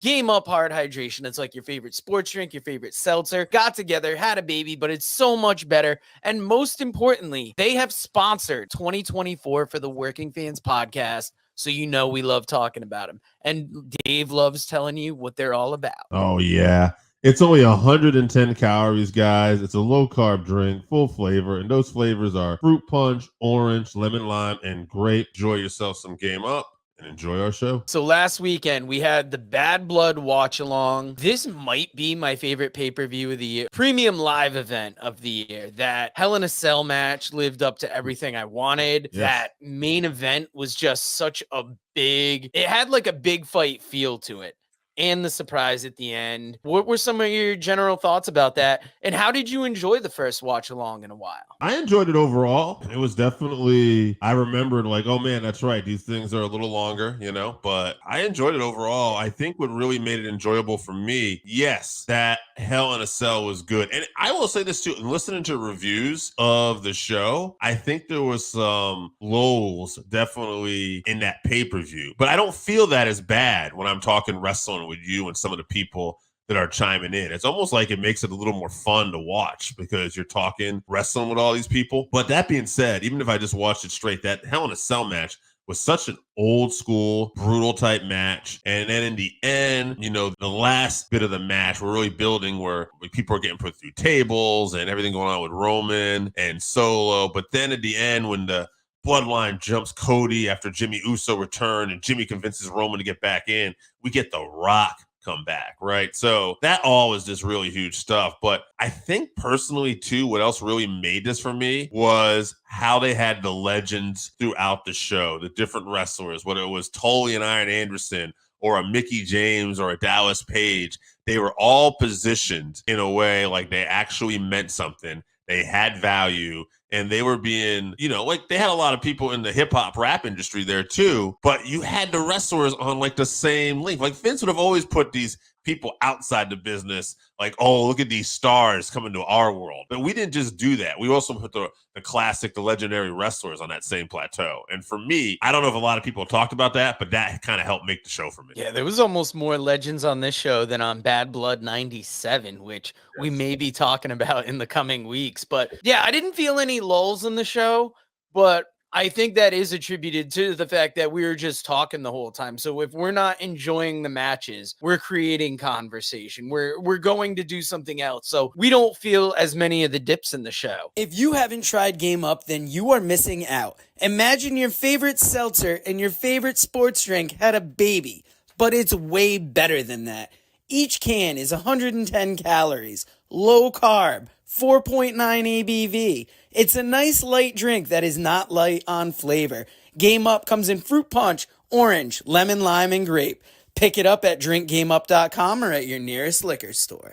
Game Up Hard Hydration. It's like your favorite sports drink, your favorite seltzer. Got together, had a baby, but it's so much better. And most importantly, they have sponsored 2024 for the Working Fans podcast. So you know we love talking about them. And Dave loves telling you what they're all about. Oh, yeah. It's only 110 calories, guys. It's a low-carb drink, full flavor, and those flavors are fruit punch, orange, lemon lime, and grape. Enjoy yourself some Game Up and enjoy our show. So last weekend, we had the Bad Blood watch-along. This might be my favorite pay-per-view of the year. Premium live event of the year. That Hell in a Cell match lived up to everything I wanted. Yes. That main event was just such a big... It had like a big fight feel to it. And the surprise at the end. What were some of your general thoughts about that? And how did you enjoy the first watch along in a while? I enjoyed it overall. It was definitely, I remembered like, oh man, that's right. These things are a little longer, but I enjoyed it overall. I think what really made it enjoyable for me, yes, that Hell in a Cell was good. And I will say this too, listening to reviews of the show, I think there was some lulls definitely in that pay-per-view, but I don't feel that as bad when I'm talking wrestling with you and some of the people that are chiming in. It's almost like it makes it a little more fun to watch because you're talking wrestling with all these people. But that being said, even if I just watched it straight, that Hell in a Cell match was such an old school, brutal type match. And then in the end, the last bit of the match, we're really building where people are getting put through tables and everything going on with Roman and Solo. But then at the end, when the Bloodline jumps Cody after Jimmy Uso returned and Jimmy convinces Roman to get back in, we get The Rock come back, right? So that all was just really huge stuff. But I think personally too, what else really made this for me was how they had the legends throughout the show, the different wrestlers, whether it was Tully and Iron Anderson or a Mickey James or a Dallas Page, they were all positioned in a way like they actually meant something. They had value. And they were being, like they had a lot of people in the hip hop rap industry there too, but you had the wrestlers on like the same link. Like Vince would have always put these people outside the business, like, oh, look at these stars coming to our world. But we didn't just do that. We also put the classic, the legendary wrestlers on that same plateau. And for me, I don't know if a lot of people talked about that, but that kind of helped make the show for me. Yeah, there was almost more legends on this show than on Bad Blood 97, which we may be talking about in the coming weeks. But yeah, I didn't feel any lulls in the show, but I think that is attributed to the fact that we were just talking the whole time. So if we're not enjoying the matches, we're creating conversation. We're going to do something else. So we don't feel as many of the dips in the show. If you haven't tried Game Up, then you are missing out. Imagine your favorite seltzer and your favorite sports drink had a baby, but it's way better than that. Each can is 110 calories, low carb, 4.9 ABV. It's a nice light drink that is not light on flavor. Game Up comes in fruit punch, orange, lemon, lime, and grape. Pick it up at drinkgameup.com or at your nearest liquor store.